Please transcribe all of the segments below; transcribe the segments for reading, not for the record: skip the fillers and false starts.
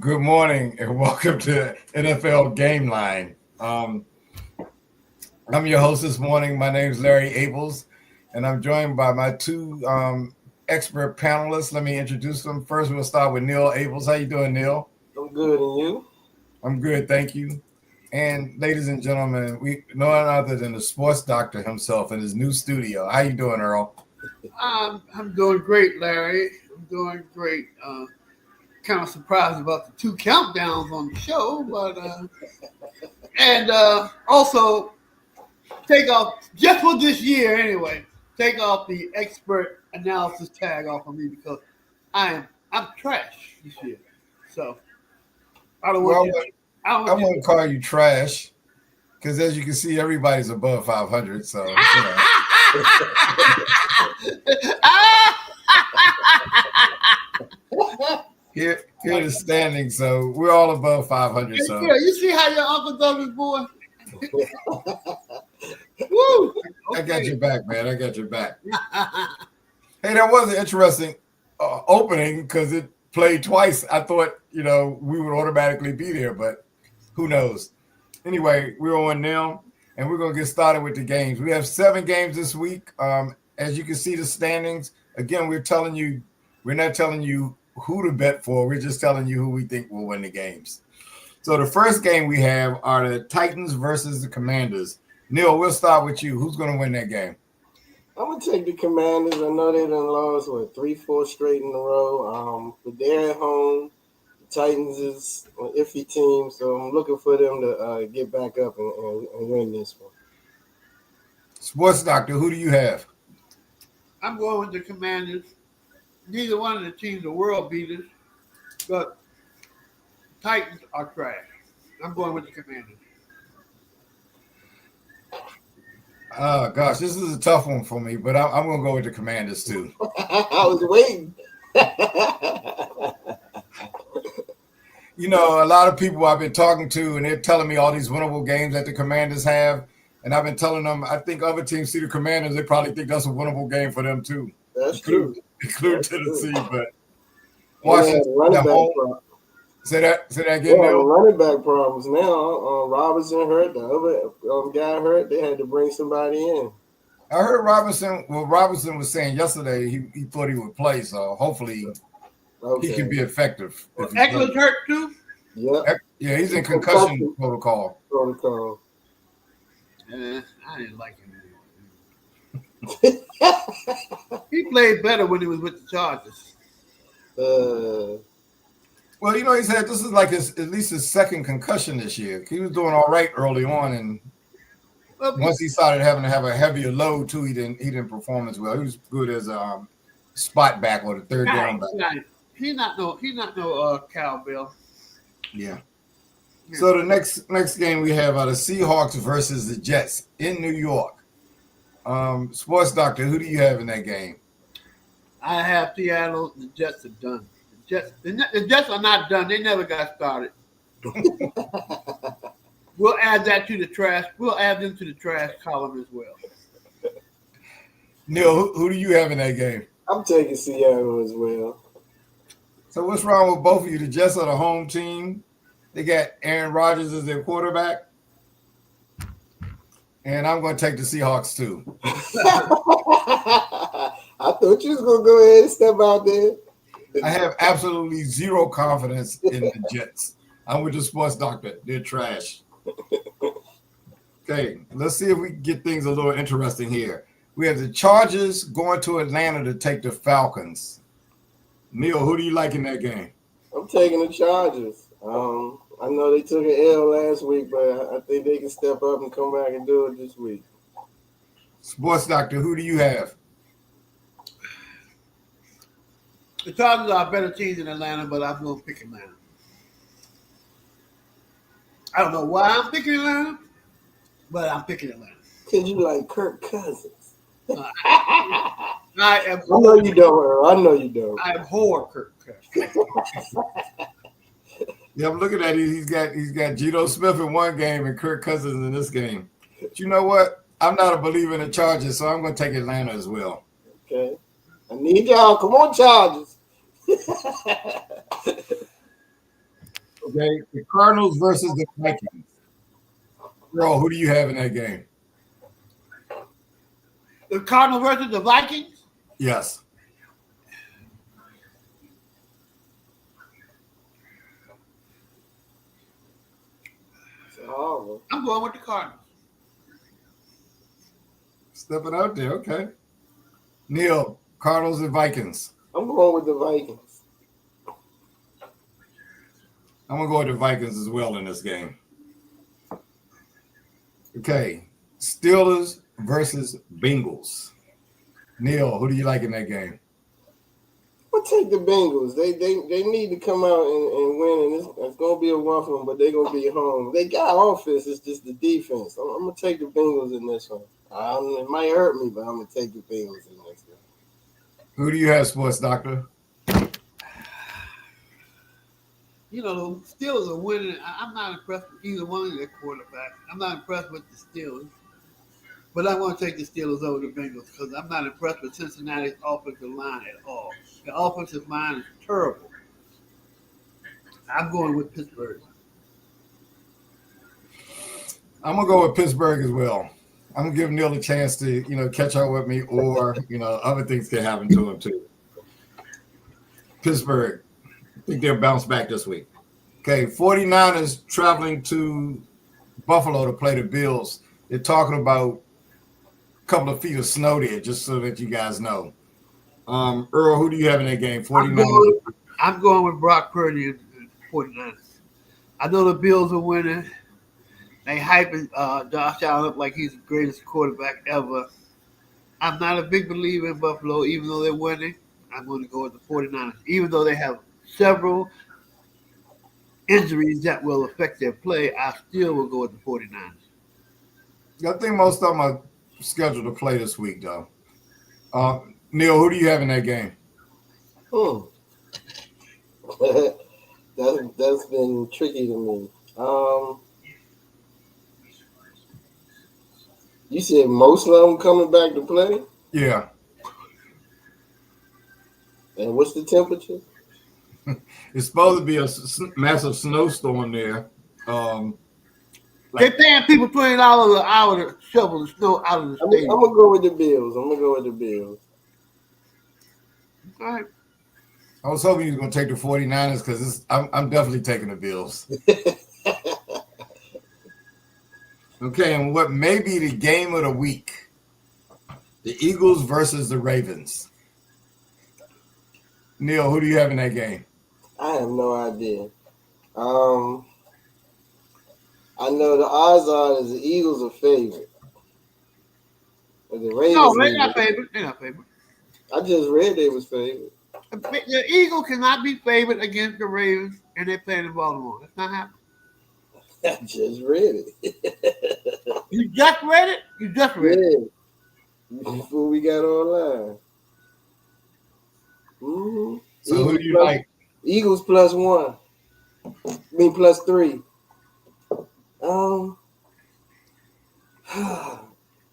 Good morning and welcome to NFL Gameline. I'm your host this morning. My name is Larry Abels, and I'm joined by my two expert panelists. Let me introduce them. First, we'll start with Neil Abels. How you doing, Neil? I'm good, and you? I'm good, thank you. And ladies and gentlemen, we no one other than the sports doctor himself in his new studio. How you doing, Earl? I'm doing great, Larry. I'm doing great. Kind of surprised about the two countdowns on the show, but and also take off just for this year anyway. Take off the expert analysis tag off of me because I'm trash this year. So I don't Well, want you. I wouldn't call you trash because, as you can see, everybody's above 500. So here the standings. So we're all above 500. So you see how your uncle does his boy. Woo! I got your back, man. I got your back. Hey, that was an interesting opening because it played twice. I thought, we would automatically be there, but who knows? Anyway, we're on now, and we're going to get started with the games. We have 7 games this week. As you can see the standings, again, we're not telling you who to bet for. We're just telling you who we think will win the games. So the first game we have are the Titans versus the Commanders. Neil, we'll start with you. Who's going to win that game? I'm going to take the Commanders. I know they done lost, 3-4 straight in a row. But they're at home. The Titans is an iffy team, so I'm looking for them to get back up and win this one. Sports Doctor, who do you have? I'm going with the Commanders. Neither one of the teams are world beaters, but Titans are trash. I'm going with the Commanders. Oh, gosh, this is a tough one for me, but I'm going to go with the Commanders, too. I was waiting. A lot of people I've been talking to, and they're telling me all these winnable games that the Commanders have, and I've been telling them, I think other teams see the Commanders, they probably think that's a winnable game for them, too. That's true. Including Tennessee, but Washington. Say that again. Well, running back problems now. Robinson hurt. The other guy hurt. They had to bring somebody in. I heard Robinson was saying yesterday he thought he would play, so hopefully he can be effective. Eckler's hurt too? Yeah, he's in concussion protocol. I didn't like him. He played better when he was with the Chargers. Well, he said this is like at least his second concussion this year. He was doing all right early on, and once he started having to have a heavier load too, he didn't perform as well. He was good as a spot back or the third down back. He's not no cowbell. Yeah. So the next game we have are the Seahawks versus the Jets in New York. Sports Doctor, who do you have in that game? I have Seattle. The Jets are done. The Jets are not done. They never got started. We'll add that to the trash. We'll add them to the trash column as well. Neil, who do you have in that game? I'm taking Seattle as well. So what's wrong with both of you? The Jets are the home team. They got Aaron Rodgers as their quarterback. And I'm going to take the Seahawks too. I thought you was going to go ahead and step out there. I have absolutely zero confidence in the Jets. I'm with the Sports Doctor. They're trash. Okay, let's see if we can get things a little interesting here. We have the Chargers going to Atlanta to take the Falcons. Neil, who do you like in that game? I'm taking the Chargers. I know they took an L last week, but I think they can step up and come back and do it this week. Sports Doctor, who do you have? The Chargers are a better team than Atlanta, but I'm going to pick Atlanta. I don't know why I'm picking Atlanta, but I'm picking Atlanta. Because you like Kirk Cousins. I know you don't, Earl. I know you don't. I abhor Kirk Cousins. Yeah, I'm looking at it. He's got Geno Smith in one game and Kirk Cousins in this game. But you know what? I'm not a believer in the Chargers, so I'm going to take Atlanta as well. Okay. I need y'all. Come on, Chargers. Okay, the Cardinals versus the Vikings. Bro, who do you have in that game? The Cardinals versus the Vikings. Yes. Oh, I'm going with the Cardinals. Stepping out there. Okay. Neil, Cardinals and Vikings. I'm going with the Vikings. I'm going to go with the Vikings as well in this game. Okay. Steelers versus Bengals. Neil, who do you like in that game? I'll take the Bengals. They need to come out and win, and it's going to be a rough one, but they're going to be home. They got offense. It's just the defense. I'm going to take the Bengals in this one. It might hurt me, but I'm going to take the Bengals in this one. Who do you have, Sports Doctor? You know, the Steelers are winning. I'm not impressed with either one of their quarterbacks. I'm not impressed with the Steelers. But I want to take the Steelers over the Bengals because I'm not impressed with Cincinnati's offensive line at all. The offensive line is terrible. I'm going with Pittsburgh. I'm going to go with Pittsburgh as well. I'm going to give Neil a chance to, catch up with me, or, other things can happen to him too. Pittsburgh, I think they'll bounce back this week. Okay, 49ers traveling to Buffalo to play the Bills. They're talking about a couple of feet of snow there, just so that you guys know. Earl, who do you have in that game? 49ers. I'm going with Brock Purdy and 49ers. I know the Bills are winning. They hyping Josh Allen up like he's the greatest quarterback ever. I'm not a big believer in Buffalo, even though they're winning. I'm going to go with the 49ers, even though they have several injuries that will affect their play. I still will go with the 49ers. I think most of them are scheduled to play this week, though. Neil, who do you have in that game? That's been tricky to me. You said most of them coming back to play? Yeah. And what's the temperature? It's supposed to be a massive snowstorm there. They're paying people $20 an hour to shovel the snow out of the stadium. I'm going to go with the Bills. All right. I was hoping you were going to take the 49ers because I'm definitely taking the Bills. Okay, and what may be the game of the week? The Eagles versus the Ravens. Neil, who do you have in that game? I have no idea. I know the odds are is the Eagles are favorite. The Ravens No, they're not favorite. They're not favorite. I just read they was favorite. The Eagles cannot be favored against the Ravens, and they're playing in Baltimore. That's not happening. I just read it. You just read it? You just read it. Before we got online. Mm-hmm. So Eagles, who do you like? Eagles +1. +3.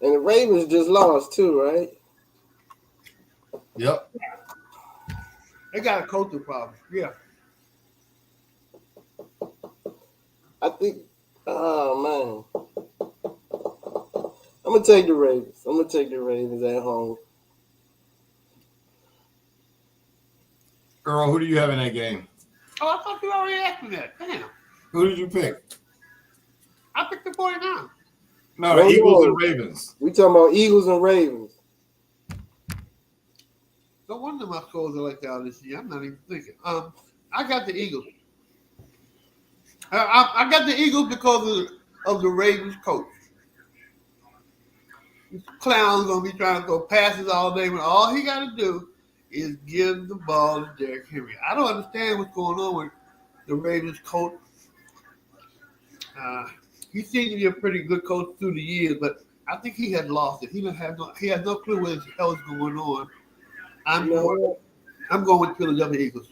And the Ravens just lost too, right? Yep. They got a culture problem. Yeah. I think, oh man. I'm going to take the Ravens. At home. Earl, who do you have in that game? Oh, I thought you already asked me that. Damn. Who did you pick? I picked the 49. No, the Eagles and Ravens. We talking about Eagles and Ravens. No wonder my scores are like that this year. I'm not even thinking. I got the Eagles. I got the Eagles because of the Ravens coach. This clown's gonna be trying to throw passes all day when all he got to do is give the ball to Derrick Henry. I don't understand what's going on with the Ravens coach. He seemed to be a pretty good coach through the years, but I think he had lost it. He has no clue what the hell is going on. I'm going with Philadelphia Eagles.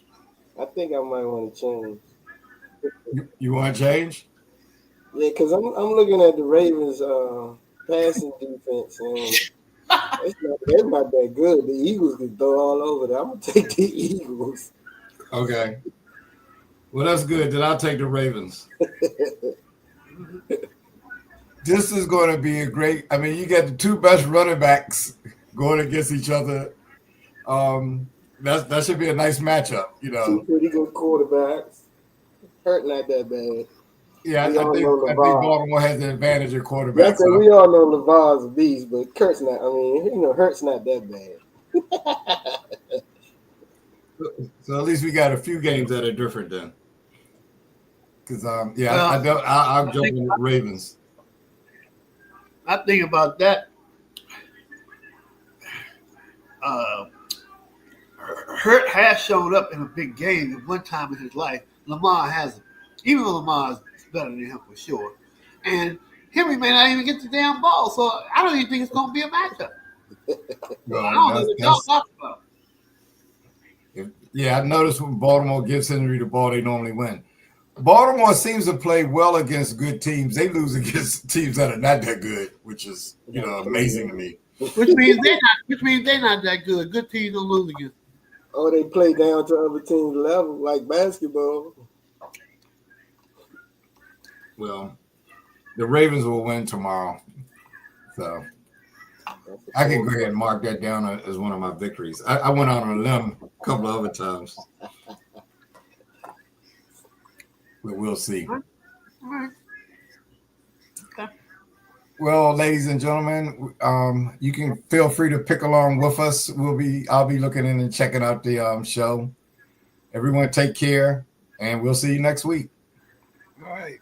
I think I might want to change. You want to change? Yeah, because I'm looking at the Ravens passing defense, and they're not that good. The Eagles can throw all over there. I'm going to take the Eagles. Okay. Well, that's good. Then I'll take the Ravens. This is going to be a great. I mean, you get the two best running backs going against each other. That should be a nice matchup. You Two know. pretty good quarterbacks. Hurt not that bad. Yeah, We I all think know LeVar. Baltimore has the advantage of quarterback. That's we all know LeVar's a beast, but Kurt's not. I mean, Hurt's not that bad. So at least we got a few games that are different then. Because Well, I'll jump in the Ravens. I think about that. Hurt has shown up in a big game at one time in his life. Lamar hasn't. Even though Lamar is better than him for sure. And Henry may not even get the damn ball. So I don't even think it's going to be a matchup. I don't know what y'all talking about. Yeah, I noticed when Baltimore gives Henry the ball, they normally win. Baltimore seems to play well against good teams. They lose against teams that are not that good, which is amazing to me. Which means they're not that good. Good teams don't lose against. Oh, they play down to other teams' level like basketball. Well, the Ravens will win tomorrow, so I can go ahead and mark that down as one of my victories. I went out on a limb a couple of other times, but we'll see. All right. Okay. Well, ladies and gentlemen, you can feel free to pick along with us. I'll be looking in and checking out the show. Everyone, take care, and we'll see you next week. All right.